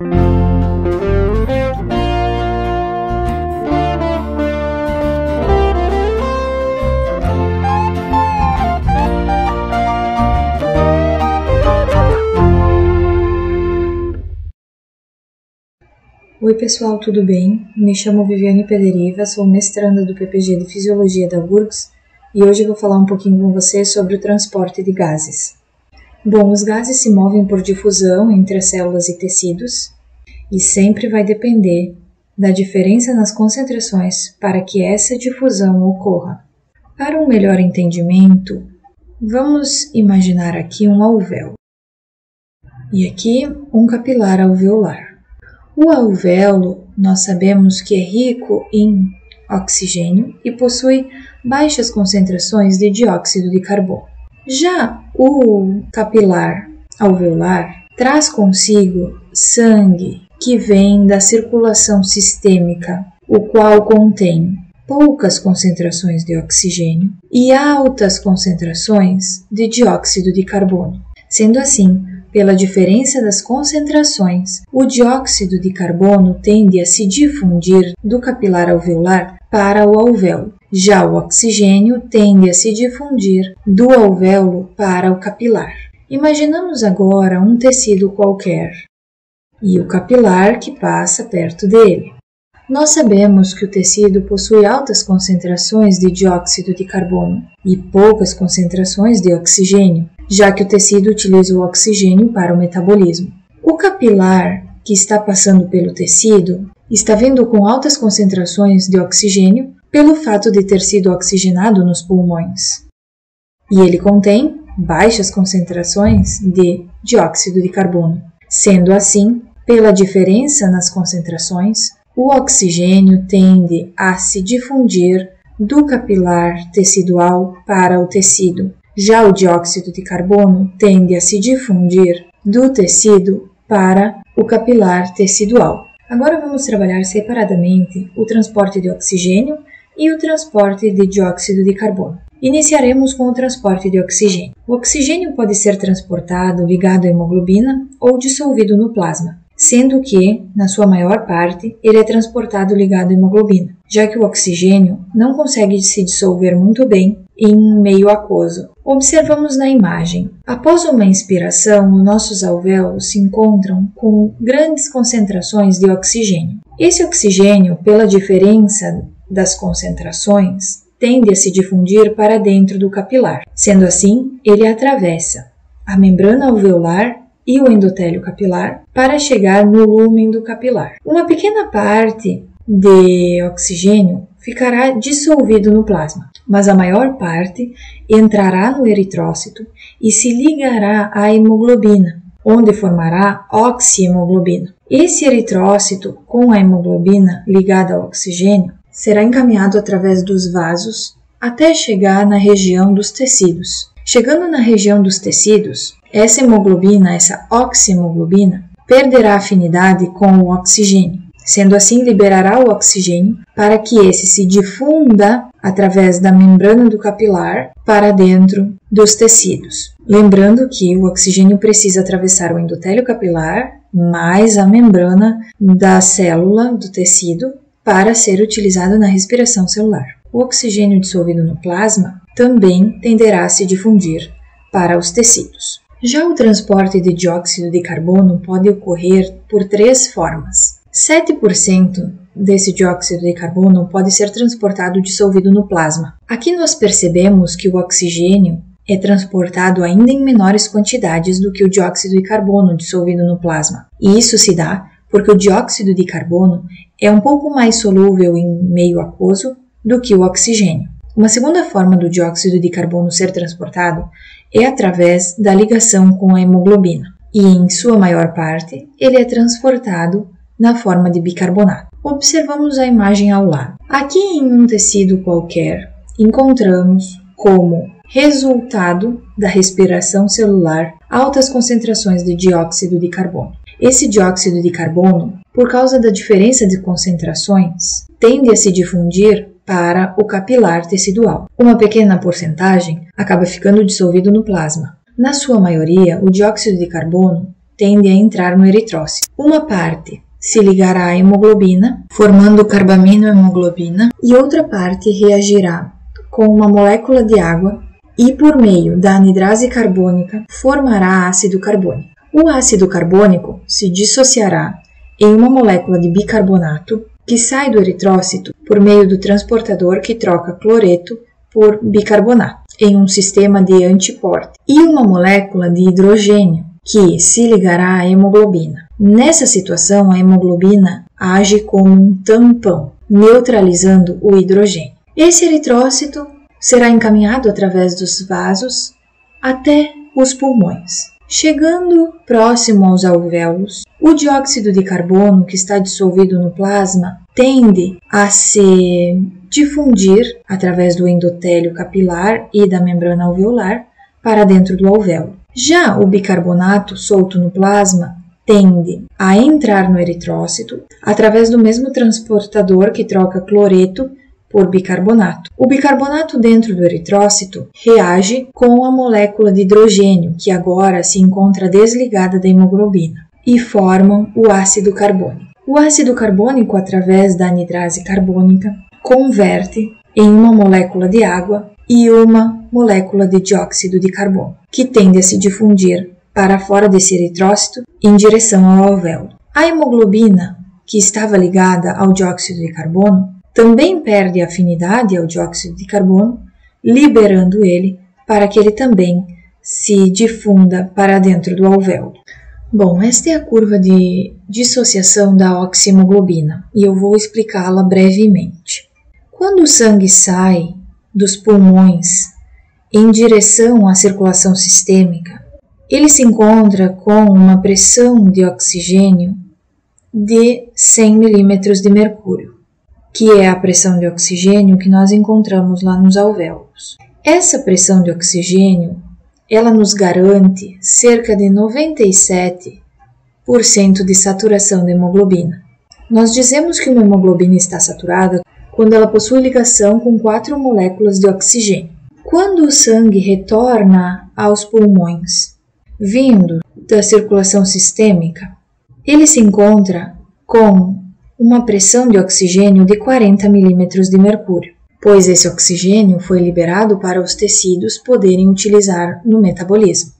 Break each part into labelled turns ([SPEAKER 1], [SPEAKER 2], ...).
[SPEAKER 1] Oi pessoal, tudo bem? Me chamo Viviane Pederiva, sou mestranda do PPG de Fisiologia da URGS e hoje vou falar um pouquinho com vocês sobre o transporte de gases. Bom, os gases se movem por difusão entre as células e tecidos e sempre vai depender da diferença nas concentrações para que essa difusão ocorra. Para um melhor entendimento, vamos imaginar aqui um alvéolo e aqui um capilar alveolar. O alvéolo, nós sabemos que é rico em oxigênio e possui baixas concentrações de dióxido de carbono. Já o capilar alveolar traz consigo sangue que vem da circulação sistêmica, o qual contém poucas concentrações de oxigênio e altas concentrações de dióxido de carbono. Sendo assim, pela diferença das concentrações, o dióxido de carbono tende a se difundir do capilar alveolar para o alvéolo. Já o oxigênio tende a se difundir do alvéolo para o capilar. Imaginamos agora um tecido qualquer e o capilar que passa perto dele. Nós sabemos que o tecido possui altas concentrações de dióxido de carbono e poucas concentrações de oxigênio, já que o tecido utiliza o oxigênio para o metabolismo. O capilar que está passando pelo tecido está vindo com altas concentrações de oxigênio pelo fato de ter sido oxigenado nos pulmões. E ele contém baixas concentrações de dióxido de carbono. Sendo assim, pela diferença nas concentrações, o oxigênio tende a se difundir do capilar tecidual para o tecido. Já o dióxido de carbono tende a se difundir do tecido para o capilar tecidual. Agora vamos trabalhar separadamente o transporte de oxigênio e o transporte de dióxido de carbono. Iniciaremos com o transporte de oxigênio. O oxigênio pode ser transportado ligado à hemoglobina ou dissolvido no plasma, sendo que, na sua maior parte, ele é transportado ligado à hemoglobina, já que o oxigênio não consegue se dissolver muito bem em meio aquoso. Observamos na imagem. Após uma inspiração, os nossos alvéolos se encontram com grandes concentrações de oxigênio. Esse oxigênio, pela diferença das concentrações, tende a se difundir para dentro do capilar. Sendo assim, ele atravessa a membrana alveolar e o endotélio capilar para chegar no lúmen do capilar. Uma pequena parte de oxigênio ficará dissolvido no plasma, mas a maior parte entrará no eritrócito e se ligará à hemoglobina, onde formará oxihemoglobina. Esse eritrócito com a hemoglobina ligada ao oxigênio será encaminhado através dos vasos até chegar na região dos tecidos. Chegando na região dos tecidos, essa hemoglobina, essa oxihemoglobina, perderá afinidade com o oxigênio. Sendo assim, liberará o oxigênio para que esse se difunda através da membrana do capilar para dentro dos tecidos. Lembrando que o oxigênio precisa atravessar o endotélio capilar mais a membrana da célula do tecido para ser utilizado na respiração celular. O oxigênio dissolvido no plasma também tenderá a se difundir para os tecidos. Já o transporte de dióxido de carbono pode ocorrer por três formas. 7% desse dióxido de carbono pode ser transportado dissolvido no plasma. Aqui nós percebemos que o oxigênio é transportado ainda em menores quantidades do que o dióxido de carbono dissolvido no plasma. E isso se dá porque o dióxido de carbono é um pouco mais solúvel em meio aquoso do que o oxigênio. Uma segunda forma do dióxido de carbono ser transportado é através da ligação com a hemoglobina. E, em sua maior parte, ele é transportado na forma de bicarbonato. Observamos a imagem ao lado. Aqui em um tecido qualquer, encontramos como resultado da respiração celular altas concentrações de dióxido de carbono. Esse dióxido de carbono, por causa da diferença de concentrações, tende a se difundir para o capilar tecidual. Uma pequena porcentagem acaba ficando dissolvido no plasma. Na sua maioria, o dióxido de carbono tende a entrar no eritrócito. Uma parte se ligará à hemoglobina, formando carbaminohemoglobina, e outra parte reagirá com uma molécula de água e, por meio da anidrase carbônica, formará ácido carbônico. O ácido carbônico se dissociará em uma molécula de bicarbonato que sai do eritrócito por meio do transportador que troca cloreto por bicarbonato em um sistema de antiporte, e uma molécula de hidrogênio que se ligará à hemoglobina. Nessa situação, a hemoglobina age como um tampão, neutralizando o hidrogênio. Esse eritrócito será encaminhado através dos vasos até os pulmões. Chegando próximo aos alvéolos, o dióxido de carbono que está dissolvido no plasma tende a se difundir através do endotélio capilar e da membrana alveolar para dentro do alvéolo. Já o bicarbonato solto no plasma tende a entrar no eritrócito através do mesmo transportador que troca cloreto por bicarbonato. O bicarbonato dentro do eritrócito reage com a molécula de hidrogênio, que agora se encontra desligada da hemoglobina, e formam o ácido carbônico. O ácido carbônico, através da anidrase carbônica, converte em uma molécula de água e uma molécula de dióxido de carbono, que tende a se difundir para fora desse eritrócito em direção ao alvéolo. A hemoglobina, que estava ligada ao dióxido de carbono, também perde afinidade ao dióxido de carbono, liberando ele para que ele também se difunda para dentro do alvéolo. Bom, esta é a curva de dissociação da oxihemoglobina e eu vou explicá-la brevemente. Quando o sangue sai dos pulmões em direção à circulação sistêmica, ele se encontra com uma pressão de oxigênio de 100 milímetros de mercúrio, que é a pressão de oxigênio que nós encontramos lá nos alvéolos. Essa pressão de oxigênio, ela nos garante cerca de 97% de saturação de hemoglobina. Nós dizemos que uma hemoglobina está saturada quando ela possui ligação com 4 moléculas de oxigênio. Quando o sangue retorna aos pulmões, vindo da circulação sistêmica, ele se encontra com uma pressão de oxigênio de 40 milímetros de mercúrio, pois esse oxigênio foi liberado para os tecidos poderem utilizar no metabolismo.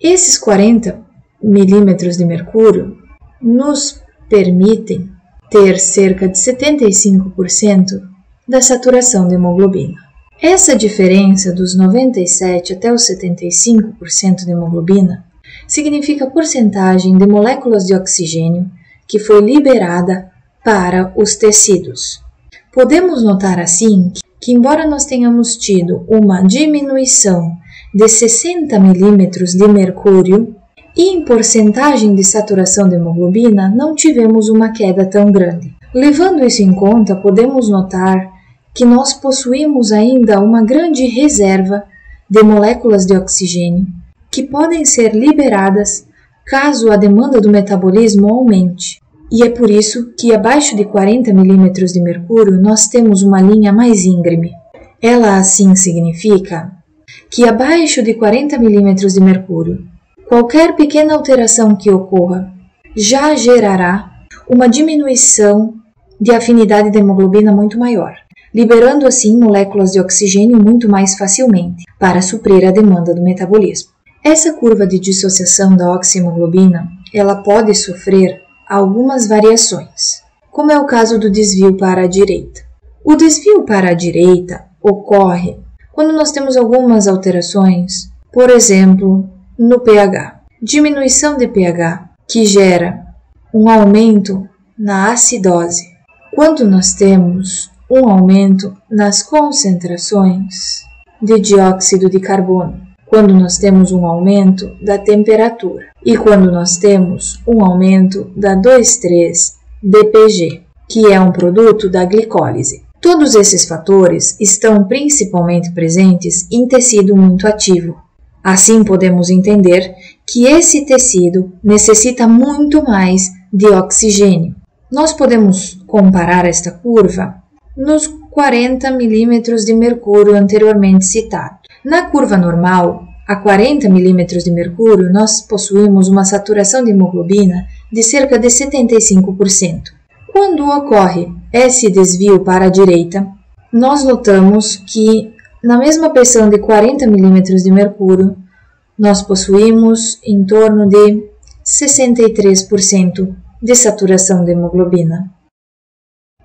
[SPEAKER 1] Esses 40 milímetros de mercúrio nos permitem ter cerca de 75% da saturação de hemoglobina. Essa diferença dos 97% até os 75% de hemoglobina significa a porcentagem de moléculas de oxigênio que foi liberada para os tecidos. Podemos notar assim que, embora nós tenhamos tido uma diminuição de 60 milímetros de mercúrio, e em porcentagem de saturação de hemoglobina não tivemos uma queda tão grande. Levando isso em conta, podemos notar que nós possuímos ainda uma grande reserva de moléculas de oxigênio que podem ser liberadas caso a demanda do metabolismo aumente. E é por isso que abaixo de 40 milímetros de mercúrio nós temos uma linha mais íngreme. Ela assim significa que abaixo de 40 milímetros de mercúrio, qualquer pequena alteração que ocorra já gerará uma diminuição de afinidade da hemoglobina muito maior, liberando assim moléculas de oxigênio muito mais facilmente para suprir a demanda do metabolismo. Essa curva de dissociação da oxihemoglobina, ela pode sofrer algumas variações, como é o caso do desvio para a direita. O desvio para a direita ocorre quando nós temos algumas alterações, por exemplo, no pH. Diminuição de pH, que gera um aumento na acidose. Quando nós temos um aumento nas concentrações de dióxido de carbono. Quando nós temos um aumento da temperatura. E quando nós temos um aumento da 2,3-DPG, que é um produto da glicólise. Todos esses fatores estão principalmente presentes em tecido muito ativo. Assim, podemos entender que esse tecido necessita muito mais de oxigênio. Nós podemos comparar esta curva nos 40 milímetros de mercúrio anteriormente citado. Na curva normal, a 40 milímetros de mercúrio, nós possuímos uma saturação de hemoglobina de cerca de 75%. Quando ocorre esse desvio para a direita, nós notamos que na mesma pressão de 40 milímetros de mercúrio, nós possuímos em torno de 63% de saturação de hemoglobina.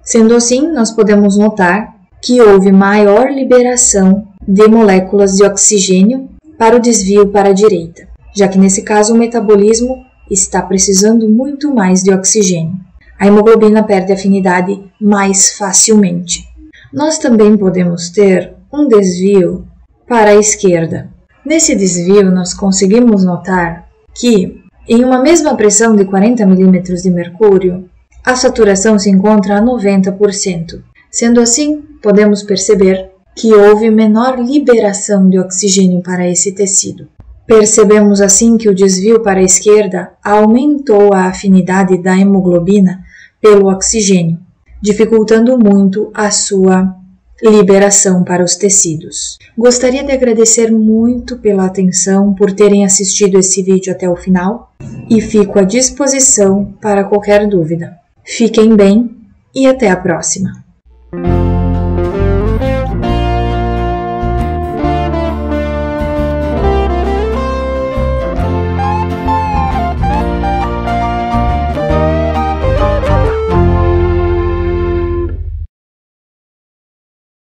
[SPEAKER 1] Sendo assim, nós podemos notar que houve maior liberação de moléculas de oxigênio para o desvio para a direita, já que nesse caso o metabolismo está precisando muito mais de oxigênio. A hemoglobina perde afinidade mais facilmente. Nós também podemos ter um desvio para a esquerda. Nesse desvio, nós conseguimos notar que, em uma mesma pressão de 40 milímetros de mercúrio, a saturação se encontra a 90%. Sendo assim, podemos perceber que houve menor liberação de oxigênio para esse tecido. Percebemos assim que o desvio para a esquerda aumentou a afinidade da hemoglobina pelo oxigênio, dificultando muito a sua liberação para os tecidos. Gostaria de agradecer muito pela atenção, por terem assistido esse vídeo até o final e fico à disposição para qualquer dúvida. Fiquem bem e até a próxima!